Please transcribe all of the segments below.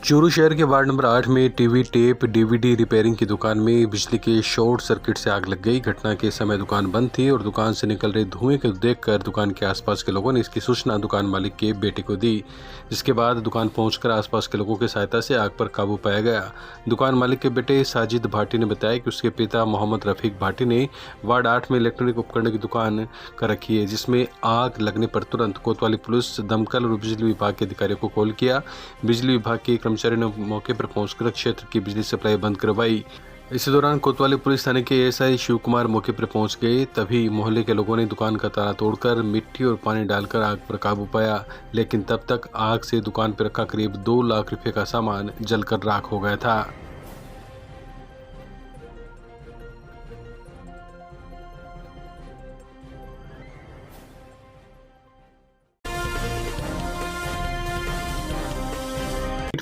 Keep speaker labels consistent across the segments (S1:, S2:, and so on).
S1: चूरू शहर के ward number 8 में टीवी टेप डीवीडी रिपेयरिंग की दुकान में बिजली के शॉर्ट सर्किट से आग लग गई। घटना के समय दुकान बंद थी और दुकान से निकल रहे धुएं को देखकर दुकान के आसपास के लोगों ने इसकी सूचना दुकान मालिक के बेटे को दी, जिसके बाद दुकान पहुंचकर आसपास के लोगों की सहायता से आग पर काबू पाया गया। दुकान मालिक के बेटे साजिद भाटी ने बताया कि उसके पिता मोहम्मद रफीक भाटी ने वार्ड 8 में इलेक्ट्रॉनिक उपकरण की दुकान कर रखी है, जिसमें आग लगने पर तुरंत कोतवाली पुलिस, दमकल और बिजली विभाग के अधिकारियों को कॉल किया। बिजली विभाग के कर्मचारियों ने मौके पर पहुंचकर क्षेत्र की बिजली सप्लाई बंद करवाई। इसी दौरान कोतवाली पुलिस थाने के एएसआई शिव कुमार मौके पर पहुंच गए। तभी मोहल्ले के लोगों ने दुकान का ताला तोड़कर मिट्टी और पानी डालकर आग पर काबू पाया, लेकिन तब तक आग से दुकान पर रखा करीब 2 लाख रुपए का सामान जलकर राख हो गया था।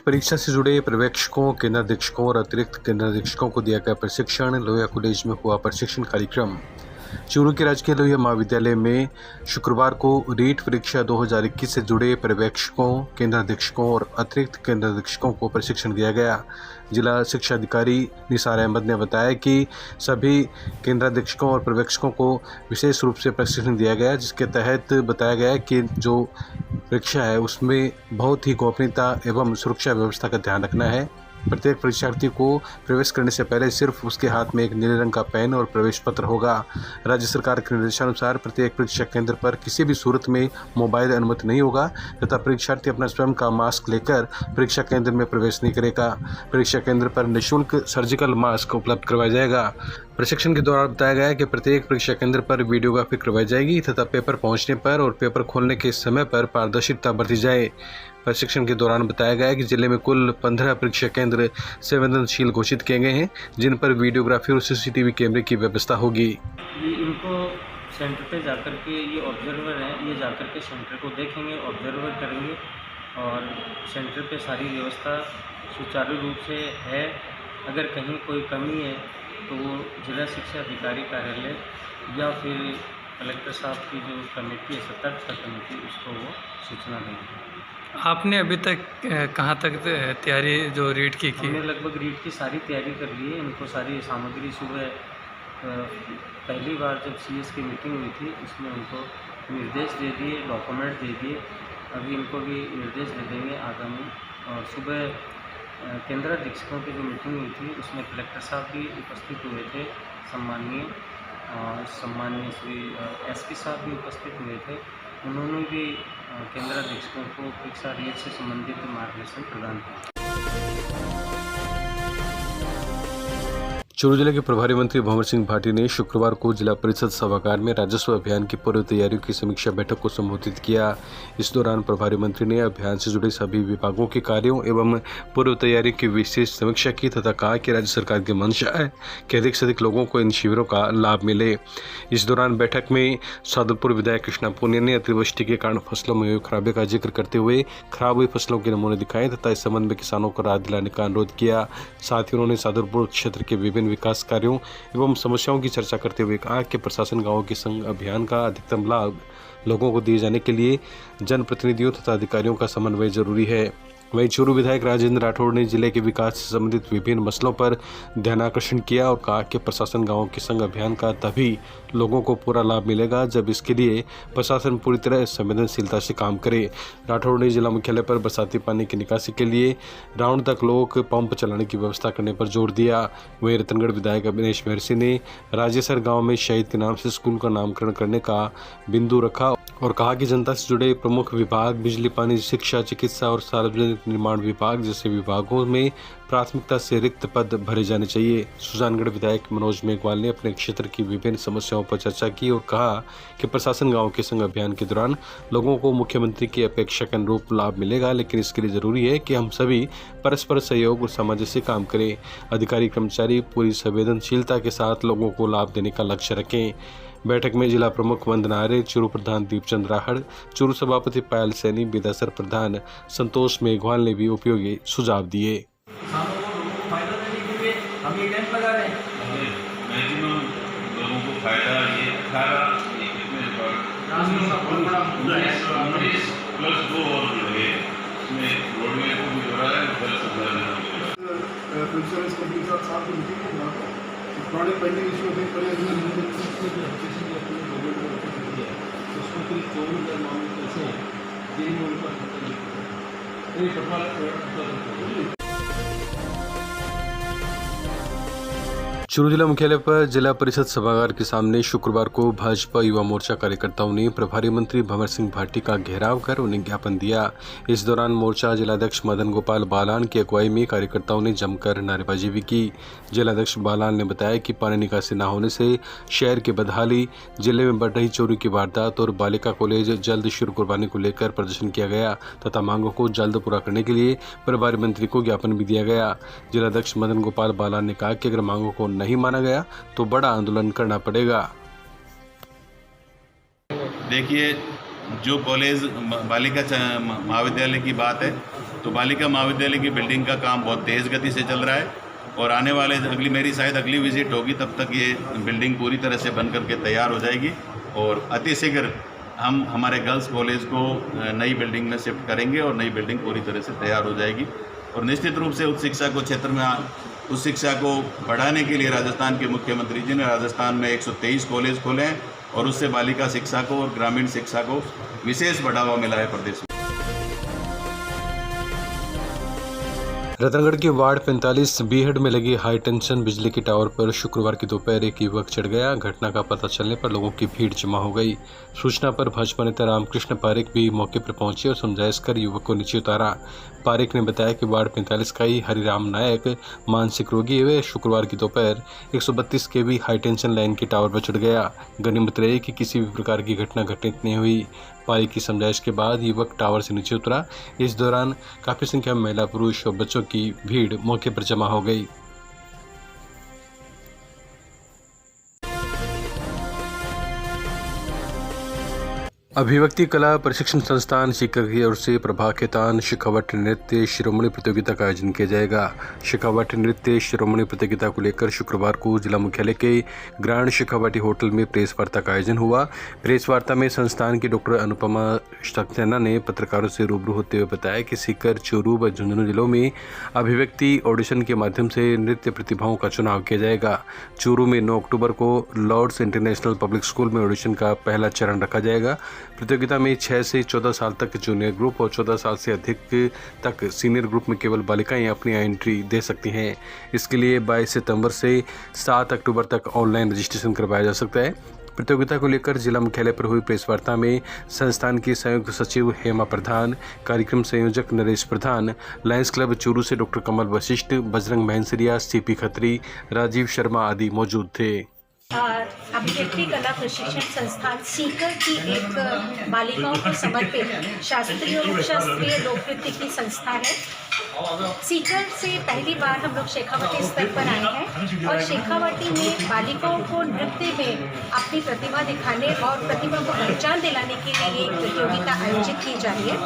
S1: परीक्षा से जुड़े पर्यवेक्षकों, केंद्राधीक्षकों और अतिरिक्त केंद्राधीक्षकों को दिया गया प्रशिक्षण। लोहिया कॉलेज में हुआ प्रशिक्षण कार्यक्रम। चूरू के राजकीय लोहिया महाविद्यालय में शुक्रवार को रीट परीक्षा 2021 से जुड़े पर्यवेक्षकों, केंद्राधीक्षकों और अतिरिक्त केंद्राधीक्षकों को प्रशिक्षण दिया गया। जिला शिक्षा अधिकारी निसार अहमद ने बताया कि सभी केंद्राधीक्षकों और पर्यवेक्षकों को विशेष रूप से प्रशिक्षण दिया गया, जिसके तहत बताया गया कि जो परीक्षा है उसमें बहुत ही गोपनीयता एवं सुरक्षा व्यवस्था का ध्यान रखना है। प्रत्येक परीक्षार्थी को प्रवेश करने से पहले सिर्फ उसके हाथ में एक नीले रंग का पेन और प्रवेश पत्र होगा। राज्य सरकार के निर्देशानुसार प्रत्येक परीक्षा केंद्र पर किसी भी सूरत में मोबाइल अनुमति नहीं होगा तथा परीक्षार्थी अपना स्वयं का मास्क लेकर परीक्षा केंद्र में प्रवेश नहीं करेगा। परीक्षा केंद्र पर निःशुल्क सर्जिकल मास्क उपलब्ध करवाया जाएगा। प्रशिक्षण के दौरान बताया गया कि प्रत्येक परीक्षा केंद्र पर वीडियोग्राफी करवाई जाएगी तथा पेपर पहुंचने पर और पेपर खोलने के समय पर पारदर्शिता बरती जाए। प्रशिक्षण के दौरान बताया गया कि जिले में कुल 15 परीक्षा केंद्र संवेदनशील घोषित किए गए हैं, जिन पर वीडियोग्राफी और सीसीटीवी कैमरे की व्यवस्था होगी।
S2: इनको सेंटर पे जाकर के ये ऑब्जर्वर हैं, ये जाकर के सेंटर को देखेंगे, ऑब्जर्वर करेंगे और सेंटर पे सारी व्यवस्था सुचारू रूप से है। अगर कहीं कोई कमी है तो वो जिला शिक्षा अधिकारी कार्यालय या फिर कलेक्टर साहब की जो कमेटी है, सतर्कता कमेटी, उसको वो सूचना देंगे।
S3: आपने अभी तक कहाँ तक तैयारी जो रीट की
S2: हमने लगभग रीट की सारी तैयारी कर ली है। इनको सारी सामग्री सुबह पहली बार जब सीएस की मीटिंग हुई थी उसमें उनको निर्देश दे दिए, डॉक्यूमेंट दे दिए। अभी इनको भी निर्देश दे देंगे आगामी। और सुबह केंद्राधीक्षकों की जो मीटिंग हुई थी उसमें कलेक्टर साहब भी उपस्थित हुए थे, सम्माननीय श्री एसपी साहब भी उपस्थित हुए थे। उन्होंने भी केंद्राधीक्षकों को परीक्षा रीट से संबंधित मार्गदर्शन प्रदान किया।
S1: चूरू जिले के प्रभारी मंत्री भंवर सिंह भाटी ने शुक्रवार को जिला परिषद सभागार में राजस्व अभियान की पूर्व तैयारियों की समीक्षा बैठक को संबोधित किया। इस दौरान प्रभारी मंत्री ने अभियान से जुड़े सभी विभागों के कार्यों एवं पूर्व तैयारी की विशेष समीक्षा की तथा कहा कि राज्य सरकार की मंशा है कि अधिक से अधिक लोगों को इन शिविरों का लाभ मिले। इस दौरान बैठक में सादुलपुर विधायक कृष्णा पुनिया ने अतिवृष्टि के कारण फसलों में हुए खराबे का जिक्र करते हुए खराब हुई फसलों के नमूने दिखाए तथा इस संबंध में किसानों को राहत दिलाने का अनुरोध किया। साथ ही उन्होंने सादुलपुर क्षेत्र के विभिन्न विकास कार्यों एवं समस्याओं की चर्चा करते हुए कहा कि प्रशासन गांवों के संग अभियान का अधिकतम लाभ लोगों को दिए जाने के लिए जनप्रतिनिधियों तथा अधिकारियों का समन्वय जरूरी है। वहीं चूरू विधायक राजेंद्र राठौड़ ने जिले के विकास से संबंधित विभिन्न मसलों पर ध्यानाकर्षण किया और कहा कि प्रशासन गांवों के संग अभियान का तभी लोगों को पूरा लाभ मिलेगा जब इसके लिए प्रशासन पूरी तरह संवेदनशीलता से काम करे। राठौड़ ने जिला मुख्यालय पर बरसाती पानी की निकासी के लिए राउंड तक लोग पंप चलाने की व्यवस्था करने पर जोर दिया। वहीं रतनगढ़ विधायक अविनेश महर्षि ने राजेसर गाँव में शहीद के नाम से स्कूल का नामकरण करने का बिंदु रखा और कहा कि जनता से जुड़े प्रमुख विभाग बिजली, पानी, शिक्षा, चिकित्सा और सार्वजनिक निर्माण विभाग जैसे विभागों में प्राथमिकता से रिक्त पद भरे जाने चाहिए। सुजानगढ़ विधायक मनोज मेघवाल ने अपने क्षेत्र की विभिन्न समस्याओं पर चर्चा की और कहा कि प्रशासन गांव के संग अभियान के दौरान लोगों को मुख्यमंत्री की अपेक्षा के अनुरूप लाभ मिलेगा, लेकिन इसके लिए जरूरी है कि हम सभी परस्पर सहयोग और सामंजस्य काम करें। अधिकारी कर्मचारी पूरी संवेदनशीलता के साथ लोगों को लाभ देने का लक्ष्य रखें। बैठक में जिला प्रमुख वंदना आर्य, चूरू प्रधान दीपचंद राहड़, चूरू सभापति पायल सैनी, बेदासर प्रधान संतोष मेघवाल ने भी उपयोगी सुझाव दिए।
S4: किसानों को लोगों को फायदा देने के लिए हम ये कैंप लगा रहे हैं।
S5: मैक्सिमम लोगों को फायदा ये 18 प्लस 2 और जो है इसमें रोडवेज को भी हो रहा है,
S6: आपको लिखेंगे वहाँ पर प्रॉडक्ट पेंडिंग इशू अभी परियोजना उसको करीब 24,000 मामले कैसे हैं जिन्हें उनका
S1: चूरू जिला मुख्यालय पर जिला परिषद सभागार के सामने शुक्रवार को भाजपा युवा मोर्चा कार्यकर्ताओं ने प्रभारी मंत्री भंवर सिंह भाटी का घेराव कर उन्हें ज्ञापन दिया। इस दौरान मोर्चा जिलाध्यक्ष मदन गोपाल बालान की अगुवाई में कार्यकर्ताओं ने जमकर नारेबाजी भी की। जिलाध्यक्ष बालान ने बताया कि पानी निकासी न होने से शहर की बदहाली, जिले में बढ़ रही चोरी की वारदात और बालिका कॉलेज जल्द शुरू करवाने को लेकर प्रदर्शन किया गया तथा मांगों को जल्द पूरा करने के लिए प्रभारी मंत्री को ज्ञापन भी दिया गया। जिलाध्यक्ष मदन गोपाल बालान ने कहा कि अगर मांगों को नहीं माना गया तो बड़ा आंदोलन करना पड़ेगा।
S5: देखिए, जो कॉलेज बालिका महाविद्यालय की बात है तो बालिका महाविद्यालय की बिल्डिंग का काम बहुत तेज़ गति से चल रहा है और आने वाले मेरी शायद अगली विजिट होगी तब तक ये बिल्डिंग पूरी तरह से बन करके तैयार हो जाएगी और अतिशीघ्र हम हमारे गर्ल्स कॉलेज को नई बिल्डिंग में शिफ्ट करेंगे और नई बिल्डिंग पूरी तरह से तैयार हो जाएगी। और निश्चित रूप से उच्च शिक्षा को क्षेत्र में उस शिक्षा को बढ़ाने के लिए राजस्थान के मुख्यमंत्री जी ने राजस्थान में 123 कॉलेज खोले हैं और उससे बालिका शिक्षा को और ग्रामीण शिक्षा को विशेष बढ़ावा मिला है प्रदेश में।
S1: रतनगढ़ के वार्ड 45 बीहड़ में लगी हाई टेंशन बिजली के टावर पर शुक्रवार की दोपहर एक युवक चढ़ गया। घटना का पता चलने पर लोगों की भीड़ जमा हो गई। सूचना पर भाजपा नेता रामकृष्ण पारेख भी मौके पर पहुंचे और समझाइश कर युवक को नीचे उतारा। पारेख ने बताया कि वार्ड 45 का ही हरिराम नायक मानसिक रोगी वे शुक्रवार की दोपहर 132 kV हाई टेंशन लाइन के टावर पर चढ़ गया। गनीमत रही कि किसी भी प्रकार की घटना घटित नहीं हुई। पारेख की समझाइश के बाद युवक टावर से नीचे उतरा। इस दौरान काफी संख्या में महिला, पुरुष और बच्चों की भीड़ मौके पर जमा हो गई। अभिव्यक्ति कला प्रशिक्षण संस्थान सीकर की ओर से प्रभा खेतान शेखावट नृत्य शिरोमणि प्रतियोगिता का आयोजन किया जाएगा। शेखावट नृत्य शिरोमणि प्रतियोगिता को लेकर शुक्रवार को जिला मुख्यालय के ग्रांड शेखावटी होटल में प्रेस वार्ता का आयोजन हुआ। प्रेस वार्ता में संस्थान की डॉक्टर अनुपमा सक्सेना ने पत्रकारों से रूबरू होते हुए बताया कि सीकर, चूरू व झुंझुनू जिलों में अभिव्यक्ति ऑडिशन के माध्यम से नृत्य प्रतिभाओं का चुनाव किया जाएगा। चूरू में 9 अक्टूबर को लॉर्ड्स इंटरनेशनल पब्लिक स्कूल में ऑडिशन का पहला चरण रखा जाएगा। प्रतियोगिता में 6 से 14 साल तक जूनियर ग्रुप और 14 साल से अधिक तक सीनियर ग्रुप में केवल बालिकाएं अपनी एंट्री दे सकती हैं। इसके लिए 22 सितंबर से 7 अक्टूबर तक ऑनलाइन रजिस्ट्रेशन करवाया जा सकता है। प्रतियोगिता को लेकर जिला मुख्यालय पर हुई प्रेस वार्ता में संस्थान की संयुक्त सचिव हेमा प्रधान, कार्यक्रम संयोजक नरेश प्रधान, लायंस क्लब चूरू से डॉक्टर कमल वशिष्ठ, बजरंग महंसरिया, सीपी खत्री, राजीव शर्मा आदि मौजूद थे।
S7: अभिव्यक्ति कला प्रशिक्षण संस्थान सीकर की एक बालिकाओं को समर्पित शास्त्रीय और उपशास्त्रीय लोक नृत्य की संस्था है। सीकर से पहली बार हम लोग शेखावटी स्तर पर आए हैं और शेखावटी में बालिकाओं को नृत्य में अपनी प्रतिभा दिखाने और प्रतिभा को पहचान दिलाने के लिए एक प्रतियोगिता आयोजित की जा रही है।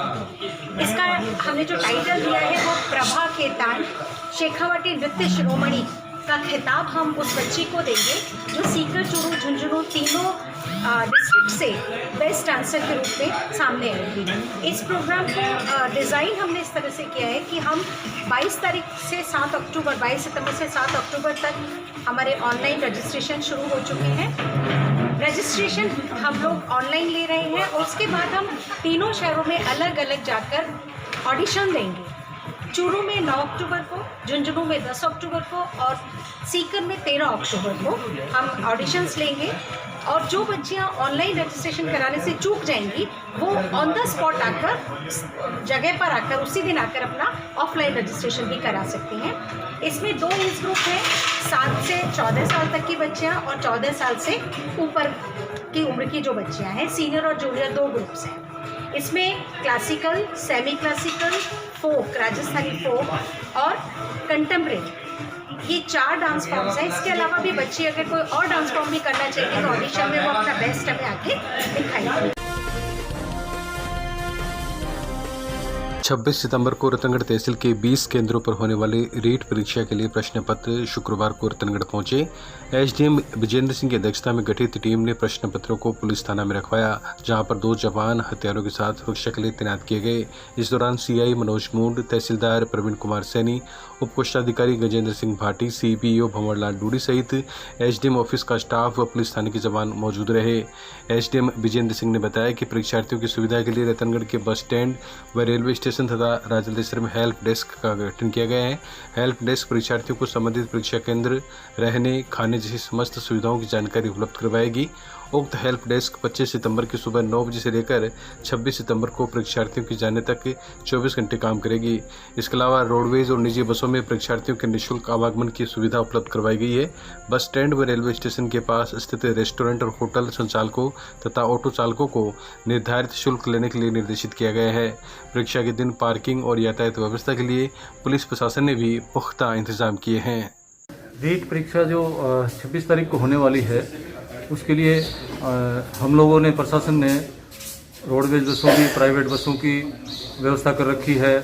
S7: इसका हमने जो टाइटल दिया है वो प्रभा खेतान शेखावटी नृत्य शिरोमणि का खिताब हम उस बच्ची को देंगे जो सीकर, चूरू, झुंझुनू तीनों डिस्ट्रिक्ट से बेस्ट डांसर के रूप में सामने आएगी। इस प्रोग्राम को डिज़ाइन हमने इस तरह से किया है कि हम 22 तारीख से 7 अक्टूबर 22 सितंबर से 7 अक्टूबर तक हमारे ऑनलाइन रजिस्ट्रेशन शुरू हो चुके हैं। रजिस्ट्रेशन हम लोग ऑनलाइन ले रहे हैं और उसके बाद हम तीनों शहरों में अलग अलग जाकर ऑडिशन देंगे। चूरू में 9 अक्टूबर को, झुंझुनू में 10 अक्टूबर को और सीकर में 13 अक्टूबर को हम ऑडिशंस लेंगे और जो बच्चियां ऑनलाइन रजिस्ट्रेशन कराने से चूक जाएंगी वो ऑन द स्पॉट आकर जगह पर आकर उसी दिन आकर अपना ऑफलाइन रजिस्ट्रेशन भी करा सकती हैं। इसमें 2 एज ग्रुप हैं, 7 से 14 साल तक की बच्चियां और 14 साल से ऊपर की उम्र की जो बच्चियां हैं। सीनियर और जूनियर 2 ग्रुप्स हैं। इसमें क्लासिकल, सेमी क्लासिकल, फोक, राजस्थानी फोक और कंटेम्प्रेरी, ये 4 डांस फॉर्म्स हैं। इसके अलावा भी बच्ची अगर कोई और डांस फॉर्म भी करना चाहिए तो ऑडिशन में वो अपना बेस्ट हमें आके दिखाएगी।
S1: 26 सितंबर को रतनगढ़ तहसील के 20 केंद्रों पर होने वाली रीट परीक्षा के लिए प्रश्न पत्र शुक्रवार को रतनगढ़ पहुंचे। एसडीएम विजेंद्र सिंह की अध्यक्षता में गठित टीम ने प्रश्न पत्रों को पुलिस थाना में रखवाया, जहां पर 2 जवान हथियारों के साथ सुरक्षा के लिए तैनात किए गए। इस दौरान सीआई मनोज मूंड, तहसीलदार प्रवीण कुमार सैनी, उप कोषाधिकारी गजेंद्र सिंह भाटी, सीपीओ भंवरलाल डूडी सहित एसडीएम ऑफिस का स्टाफ व पुलिस थाने के जवान मौजूद रहे। एसडीएम विजेंद्र सिंह ने बताया कि परीक्षार्थियों की सुविधा के लिए रतनगढ़ के बस स्टैंड व रेलवे स्टेशन तथा राजलेश्वर में हेल्प डेस्क का गठन किया गया है। हेल्प डेस्क परीक्षार्थियों को संबंधित परीक्षा केंद्र, रहने, खाने जैसी समस्त सुविधाओं की जानकारी उपलब्ध करवाएगी। उक्त हेल्प डेस्क 25 सितंबर की सुबह 9 बजे से लेकर 26 सितंबर को परीक्षार्थियों के जाने तक 24 घंटे काम करेगी। इसके अलावा रोडवेज और निजी बसों में परीक्षार्थियों के निःशुल्क आवागमन की सुविधा उपलब्ध करवाई गई है। बस स्टैंड व रेलवे स्टेशन के पास स्थित रेस्टोरेंट और होटल संचालकों तथा ऑटो चालकों को निर्धारित शुल्क लेने के लिए निर्देशित किया गया है। परीक्षा के दिन पार्किंग और यातायात व्यवस्था के लिए पुलिस प्रशासन ने भी पुख्ता इंतजाम किए हैं।
S8: रीट परीक्षा जो 26 तारीख को होने वाली है, उसके लिए हम लोगों ने, प्रशासन ने रोडवेज बसों की, प्राइवेट बसों की व्यवस्था कर रखी है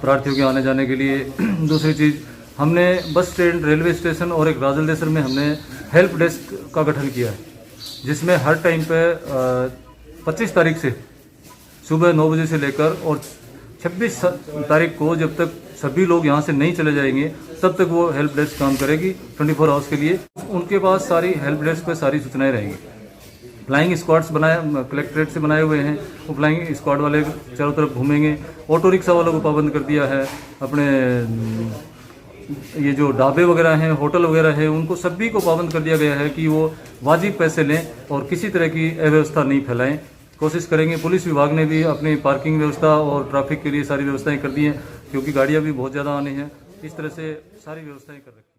S8: प्रार्थियों के आने जाने के लिए। दूसरी चीज़, हमने बस स्टैंड, रेलवे स्टेशन और एक राजलेश्वर में हमने हेल्प डेस्क का गठन किया है, जिसमें हर टाइम पे 25 तारीख से सुबह 9 बजे से लेकर और 26 तारीख को जब तक सभी लोग यहाँ से नहीं चले जाएंगे तब तक वो हेल्प डेस्क काम करेगी 24 आवर्स के लिए। उनके पास सारी हेल्प डेस्क पे सारी सूचनाएं रहेंगी। फ्लाइंग स्क्वाड्स कलेक्ट्रेट से बनाए हुए हैं, वो फ्लाइंग स्क्वाड वाले चारों तरफ घूमेंगे। ऑटो रिक्शा वालों को पाबंद कर दिया है। अपने ये जो ढाबे वगैरह हैं, होटल वगैरह है, उनको सभी को पाबंद कर दिया गया है कि वो वाजिब पैसे लें और किसी तरह की अव्यवस्था नहीं फैलाएं। कोशिश करेंगे। पुलिस विभाग ने भी अपनी पार्किंग व्यवस्था और ट्रैफिक के लिए सारी व्यवस्थाएं कर दी हैं, क्योंकि गाड़ियां भी बहुत ज़्यादा आनी हैं। इस तरह से सारी व्यवस्थाएं कर रखी हैं।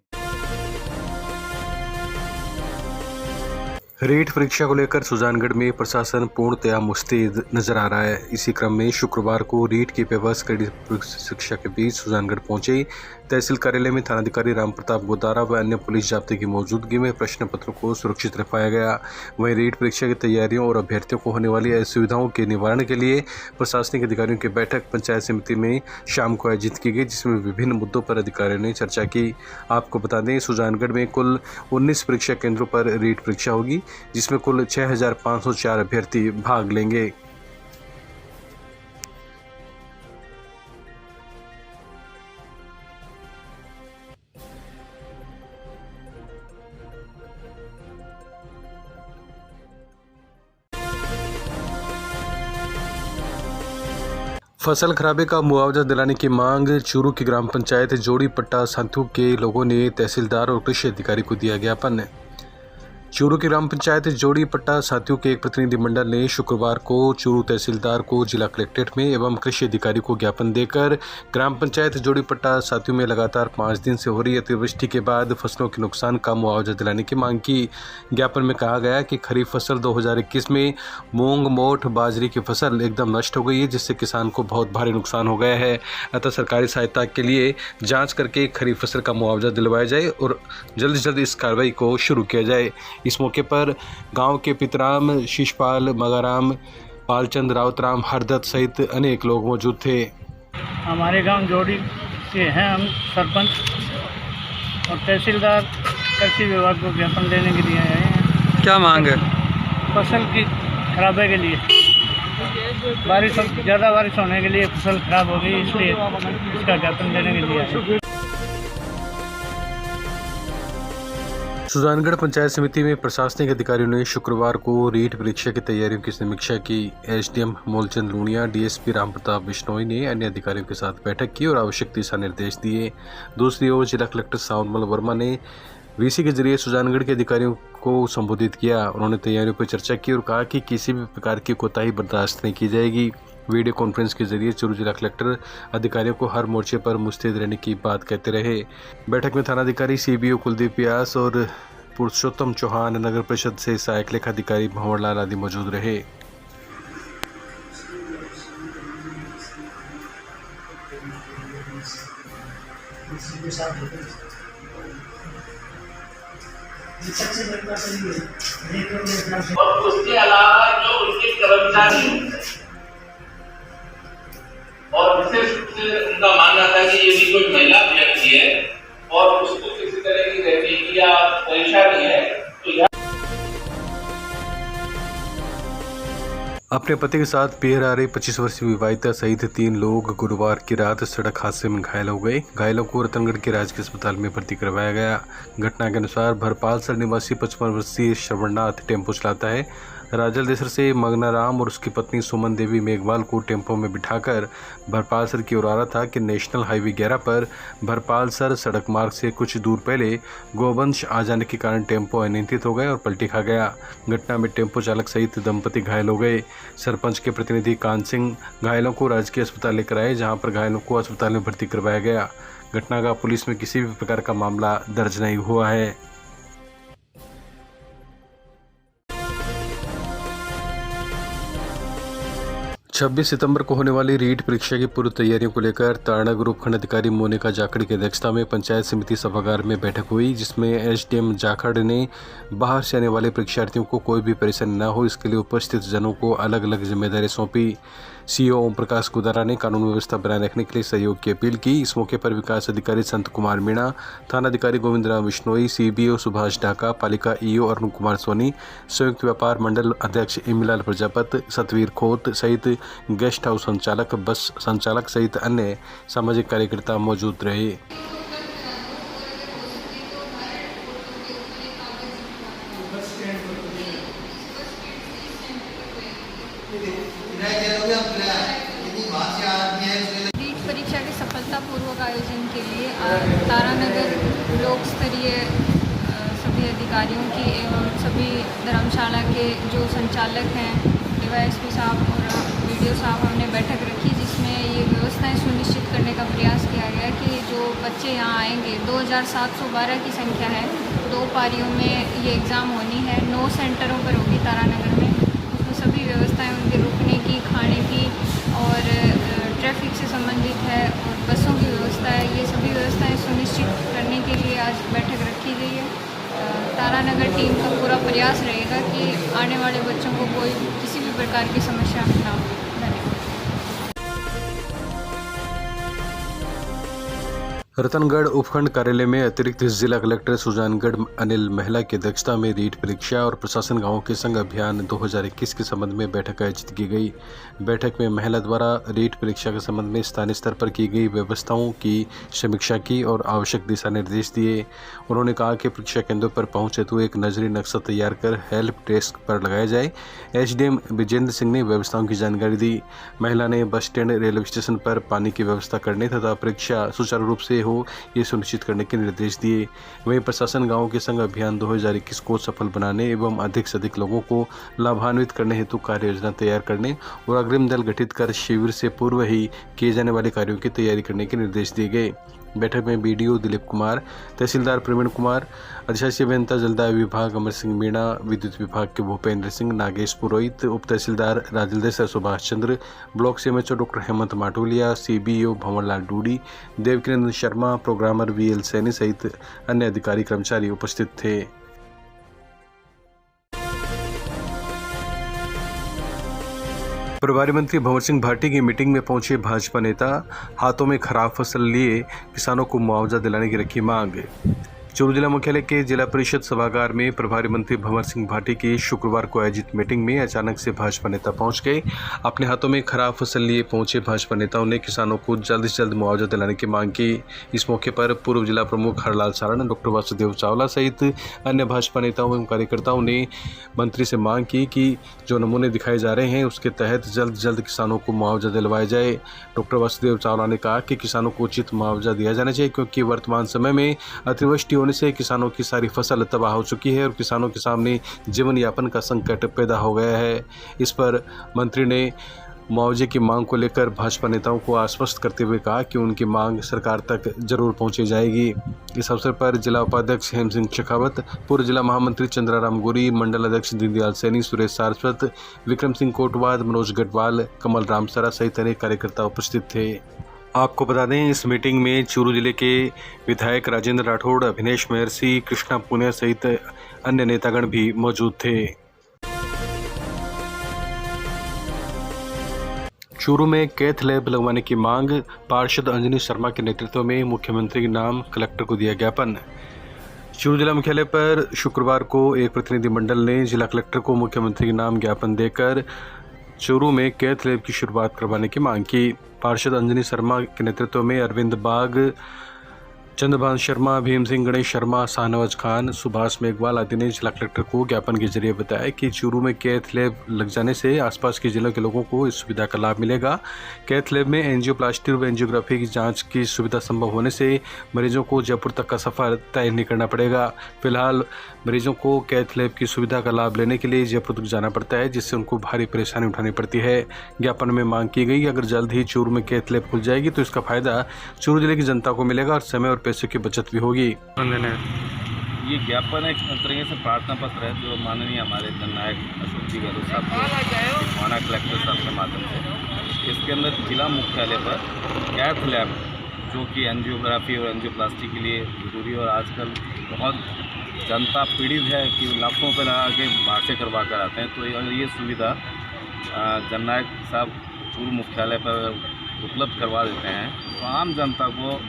S1: रीट परीक्षा को लेकर सुजानगढ़ में प्रशासन पूर्णतया मुस्तैद नजर आ रहा है। इसी क्रम में शुक्रवार को रीट की व्यवस्था कड़ी शिक्षा के बीच सुजानगढ़ पहुंचे। तहसील कार्यालय में थानाधिकारी राम प्रताप गोदारा व अन्य पुलिस जाब्ते की मौजूदगी में प्रश्न पत्रों को सुरक्षित रखवाया गया। वहीं रीट परीक्षा की तैयारियों और अभ्यर्थियों को होने वाली असुविधाओं के निवारण के लिए प्रशासनिक अधिकारियों की बैठक पंचायत समिति में शाम को आयोजित की गई, जिसमें विभिन्न मुद्दों पर अधिकारियों ने चर्चा की। आपको बता दें, सुजानगढ़ में कुल 19 परीक्षा केंद्रों पर रीट परीक्षा होगी, जिसमें कुल 6504 अभ्यर्थी भाग लेंगे। फसल खराबे का मुआवजा दिलाने की मांग चूरू की ग्राम पंचायत जोड़ी पट्टा साथू के लोगों ने तहसीलदार और कृषि अधिकारी को दिया ज्ञापन। चूरू की ग्राम पंचायत जोड़ी पट्टा साथियों के एक प्रतिनिधिमंडल ने शुक्रवार को चूरू तहसीलदार को जिला कलेक्ट्रेट में एवं कृषि अधिकारी को ज्ञापन देकर ग्राम पंचायत जोड़ी पट्टा साथियों में लगातार 5 दिन से हो रही अतिवृष्टि के बाद फसलों के नुकसान का मुआवजा दिलाने की मांग की। ज्ञापन में कहा गया कि खरीफ फसल 2021 में मूंग, मोठ, बाजरी की फसल एकदम नष्ट हो गई है, जिससे किसान को बहुत भारी नुकसान हो गया है। अतः सरकारी सहायता के लिए जाँच करके खरीफ फसल का मुआवजा दिलवाया जाए और जल्द से जल्द इस कार्रवाई को शुरू किया जाए। इस मौके पर गांव के पितराम, शिशपाल, मगाराम, पालचंद, रावतराम, हरदत्त सहित अनेक लोग मौजूद थे।
S9: हमारे गांव जोड़ी से हैं हम सरपंच और तहसीलदार कृषि विभाग को ज्ञापन देने के लिए आए हैं।
S3: क्या मांग है?
S9: फसल की खराबे के लिए, ज़्यादा बारिश होने के लिए फसल खराब हो गई, इसलिए इसका ज्ञापन देने के लिए आए।
S1: सुजानगढ़ पंचायत समिति में प्रशासनिक अधिकारियों ने शुक्रवार को रीट परीक्षा की तैयारियों की समीक्षा की। एसडीएम मूलचंद लूणिया, डीएसपी राम प्रताप बिश्नोई ने अन्य अधिकारियों के साथ बैठक की और आवश्यक दिशा निर्देश दिए। दूसरी ओर जिला कलेक्टर सावनमल वर्मा ने वीसी के जरिए सुजानगढ़ के अधिकारियों को संबोधित किया। उन्होंने तैयारियों पर चर्चा की और कहा कि किसी भी प्रकार की कोताही बर्दाश्त नहीं की जाएगी। वीडियो कॉन्फ्रेंस के जरिए चूरू जिला कलेक्टर अधिकारियों को हर मोर्चे पर मुस्तैद रहने की बात कहते रहे। बैठक में थानाधिकारी सीबीओ कुलदीप व्यास और पुरुषोत्तम चौहान, नगर परिषद से सहायक लेखाधिकारी भंवरलाल आदि मौजूद रहे।
S10: और उसके अलावा जो उनके कर्मचारी है कि यदि कोई महिला व्यक्ति है और उसको किसी तरह की रैपिंग या परेशानी है तो
S1: अपने पति के साथ पियर आ रही 25 वर्षीय विवाहिता सहित 3 लोग गुरुवार की रात सड़क हादसे में घायल हो गए। घायलों को रतनगढ़ के राजकीय अस्पताल में भर्ती करवाया गया। घटना के अनुसार भरपालसर निवासी 55 वर्षीय श्रवणनाथ टेम्पो चलाता है। राजल देसर से मंगनाराम और उसकी पत्नी सुमन देवी मेघवाल को टेम्पो में बिठाकर भरपालसर की ओर आ रहा था कि नेशनल हाईवे 11 पर भरपालसर सड़क मार्ग से कुछ दूर पहले गोवंश आ जाने के कारण टेम्पो अनियंत्रित हो गया और पलटी खा गया। घटना में टेम्पो चालक सहित दंपति घायल हो गए। सरपंच के प्रतिनिधि कान सिंह घायलों को राजकीय अस्पताल लेकर आए, जहां पर घायलों को अस्पताल में भर्ती करवाया गया। घटना का पुलिस में किसी भी प्रकार का मामला दर्ज नहीं हुआ है। छब्बीस सितंबर को होने वाली रीट परीक्षा की पूर्व तैयारियों को लेकर तारणा ग्रुप खंड अधिकारी मोनिका जाखड़ की अध्यक्षता में पंचायत समिति सभागार में बैठक हुई, जिसमें एसडीएम जाखड़ ने बाहर से आने वाले परीक्षार्थियों को कोई भी परेशानी न हो, इसके लिए उपस्थित जनों को अलग अलग जिम्मेदारी सौंपी। सीईओ ओम प्रकाश गुदारा ने कानून व्यवस्था बनाए रखने के लिए सहयोग की अपील की। इस मौके पर विकास अधिकारी संत कुमार मीणा, थाना अधिकारी गोविंद राम बिश्नोई, सीबीओ सुभाष ढाका, पालिका ईओ अरुण कुमार सोनी, संयुक्त व्यापार मंडल अध्यक्ष इमलाल प्रजापत, सतवीर खोत सहित गेस्ट हाउस संचालक, बस संचालक सहित अन्य सामाजिक कार्यकर्ता मौजूद रहे।
S11: रीट परीक्षा के सफलतापूर्वक आयोजन के लिए तारानगर ब्लॉक स्तरीय सभी अधिकारियों की एवं सभी धर्मशाला के जो संचालक हैं, डीवाईएसपी साहब और वीडियो साहब, हमने बैठक रखी, जिसमें ये व्यवस्थाएं सुनिश्चित करने का प्रयास किया गया कि जो बच्चे यहाँ आएंगे, 2712 की संख्या है, 2 पारियों में ये एग्ज़ाम होनी है, 9 सेंटरों पर होगी तारानगर में। उसमें सभी व्यवस्थाएं उनके रुकने की, खाने की और ट्रैफिक से संबंधित है और बसों की व्यवस्था है, ये सभी व्यवस्थाएं सुनिश्चित करने के लिए आज बैठक रखी गई है। तारानगर टीम का पूरा प्रयास रहेगा कि आने वाले बच्चों को कोई किसी भी प्रकार की समस्या ना हो। धन्यवाद।
S1: रतनगढ़ उपखंड कार्यालय में अतिरिक्त जिला कलेक्टर सुजानगढ़ अनिल महिला की अध्यक्षता में रीट परीक्षा और प्रशासन गांवों के संग अभियान 2021 के संबंध में बैठक आयोजित की गई। बैठक में महिला द्वारा रीट परीक्षा के संबंध में स्थानीय स्तर पर की गई व्यवस्थाओं की समीक्षा की और आवश्यक दिशा निर्देश दिए। उन्होंने कहा कि परीक्षा केंद्रों पर पहुंच हेतु एक नजरी नक्शा तैयार कर हेल्प डेस्क पर लगाया जाए। एसडीएम विजेंद्र सिंह ने व्यवस्थाओं की जानकारी दी। महिला ने बस स्टैंड, रेलवे स्टेशन पर पानी की व्यवस्था करने तथा परीक्षा सुचारू रूप से हो ये सुनिश्चित करने के निर्देश दिए। वहीं प्रशासन गांवों के संग अभियान 2021 को सफल बनाने एवं अधिक से अधिक लोगों को लाभान्वित करने हेतु कार्य योजना तैयार करने और अग्रिम दल गठित कर शिविर से पूर्व ही किए जाने वाले कार्यों की तैयारी करने के निर्देश दिए गए। बैठक में बीडीओ दिलीप कुमार, तहसीलदार प्रवीण कुमार, अधिशासी अभियंता जलदाय विभाग अमर सिंह मीणा, विद्युत विभाग के भूपेंद्र सिंह, नागेश पुरोहित, उप तहसीलदार Rajaldesar Subhash Chandra, block CMHO doctor Hemant Matoliya, CBO Bhanwarlal Dudi, Devkiran Sharma, programmer VL Saini सहित अन्य अधिकारी कर्मचारी उपस्थित थे। प्रभारी मंत्री भंवर सिंह भाटी की मीटिंग में पहुंचे भाजपा नेता, हाथों में खराब फसल लिए किसानों को मुआवजा दिलाने की रखी मांग। चूरू जिला मुख्यालय के जिला परिषद सभागार में प्रभारी मंत्री भंवर सिंह भाटी की शुक्रवार को आयोजित मीटिंग में अचानक से भाजपा नेता पहुंच गए। अपने हाथों में खराब फसल लिए पहुंचे भाजपा नेताओं ने किसानों को जल्द से जल्द मुआवजा दिलाने की मांग की। इस मौके पर पूर्व जिला प्रमुख हरलाल सारण, डॉक्टर वासुदेव चावला सहित अन्य भाजपा नेताओं एवं कार्यकर्ताओं ने मंत्री से मांग की कि जो नमूने दिखाए जा रहे हैं उसके तहत जल्द जल्द किसानों को मुआवजा दिलवाया जाए। डॉक्टर वासुदेव चावला ने कहा कि किसानों को उचित मुआवजा दिया जाना चाहिए, क्योंकि वर्तमान समय में अतिवृष्टि होने से किसानों की सारी फसल तबाह हो चुकी है और किसानों के सामने जीवन यापन का संकट पैदा हो गया है। इस पर मंत्री ने मुआवजे की मांग को लेकर भाजपा नेताओं को आश्वस्त करते हुए कहा कि उनकी मांग सरकार तक जरूर पहुंची जाएगी। इस अवसर पर जिला उपाध्यक्ष हेम सिंह शेखावत, पूर्व जिला महामंत्री चंद्राराम गोरी, मंडल अध्यक्ष दीनदयाल सैनी, सुरेश सारस्वत, विक्रम सिंह कोटवाद, मनोज गढ़वाल, कमल रामसरा सहित अनेक कार्यकर्ता उपस्थित थे। आपको बता दें, इस मीटिंग में चूरू जिले के विधायक राजेंद्र राठौड़, अभिनेश महर्षि, कृष्णा पुनिया सहित अन्य नेतागण भी मौजूद थे। चूरू में कैथ लैब लगवाने की मांग, पार्षद अंजनी शर्मा के नेतृत्व में मुख्यमंत्री के नाम कलेक्टर को दिया ज्ञापन। चूरू जिला मुख्यालय पर शुक्रवार को एक प्रतिनिधिमंडल ने जिला कलेक्टर को मुख्यमंत्री के नाम ज्ञापन देकर चूरू में कैथ लैब की शुरुआत करवाने की मांग की। पार्षद अंजनी शर्मा के नेतृत्व में अरविंद बाग, चंद्रभान शर्मा, भीम सिंह, गणेश शर्मा, शाहनवाज खान, सुभाष मेघवाल आदि ने जिला कलेक्टर को ज्ञापन के जरिए बताया कि चूरू में कैथ लैब लग जाने से आसपास के जिलों के लोगों को इस सुविधा का लाभ मिलेगा। कैथ लैब में एंजियोप्लास्टी व एंजियोग्राफी की जांच की सुविधा संभव होने से मरीजों को जयपुर तक का सफर तय नहीं करना पड़ेगा। फिलहाल मरीजों को कैथ लैब की सुविधा का लाभ लेने के लिए जयपुर तक जाना पड़ता है, जिससे उनको भारी परेशानी उठानी पड़ती है। ज्ञापन में मांग की गई, अगर जल्द ही चूरू में कैथ लैब खुल जाएगी तो इसका फायदा चूरू जिले की जनता को मिलेगा और समय और पैसे की बचत भी होगी।
S12: ये ज्ञापन एक तरीके से प्रार्थना पत्र है जो माननीय हमारे जननायक अशोक जी गहलोत साहब माना कलेक्टर साहब के माध्यम से इसके अंदर जिला मुख्यालय पर कैथ लैब जो कि एंजियोग्राफी और एंजियोप्लास्टी के लिए जरूरी है और आजकल बहुत जनता पीड़ित है कि लाखों रुपये लगा के बाहर से करवा कर आते हैं, तो अगर ये सुविधा जननायक साहब चूरू मुख्यालय पर उपलब्ध करवा देते हैं तो आम जनता को,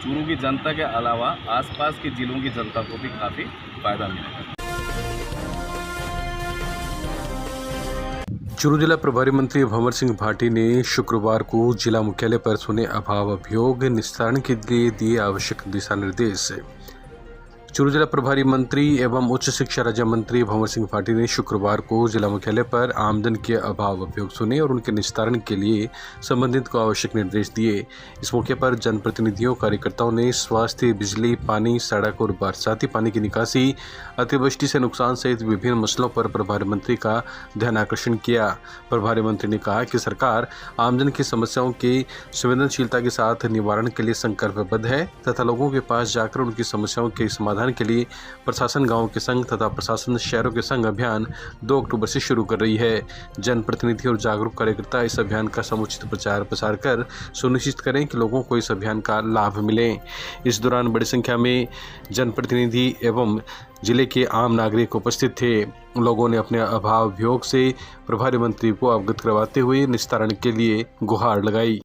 S12: चूरू की जनता के अलावा आसपास के जिलों की जनता को भी काफ़ी फायदा मिलेगा।
S1: चूरू जिला प्रभारी मंत्री भंवर सिंह भाटी ने शुक्रवार को जिला मुख्यालय पर सुने अभाव अभियोग निस्तारण के लिए दिए आवश्यक दिशा निर्देश। चूरू जिला प्रभारी मंत्री एवं उच्च शिक्षा राज्य मंत्री भंवर सिंह भाटी ने शुक्रवार को जिला मुख्यालय पर आमदन के अभाव अभियोग सुने और उनके निस्तारण के लिए संबंधित को आवश्यक निर्देश दिए। इस मौके पर जनप्रतिनिधियों, कार्यकर्ताओं ने स्वास्थ्य, बिजली, पानी, सड़क और बरसाती पानी की निकासी, अतिवृष्टि से नुकसान सहित विभिन्न मसलों पर प्रभारी मंत्री का ध्यान आकर्षण किया। प्रभारी मंत्री ने कहा कि सरकार आमदन की समस्याओं की संवेदनशीलता के साथ निवारण के लिए संकल्पबद्ध है तथा लोगों के पास जाकर उनकी समस्याओं के समाधान के लिए प्रशासन गांवों के संग तथा प्रशासन शहरों के संग अभियान 2 अक्टूबर से शुरू कर रही है। जनप्रतिनिधि और जागरूक कार्यकर्ता इस अभियान का समुचित प्रचार प्रसार कर सुनिश्चित करें कि लोगों को इस अभियान का लाभ मिले। इस दौरान बड़ी संख्या में जनप्रतिनिधि एवं जिले के आम नागरिक उपस्थित थे। लोगों ने अपने अभाव अभियोग से प्रभारी मंत्री को अवगत करवाते हुए निस्तारण के लिए गुहार लगाई।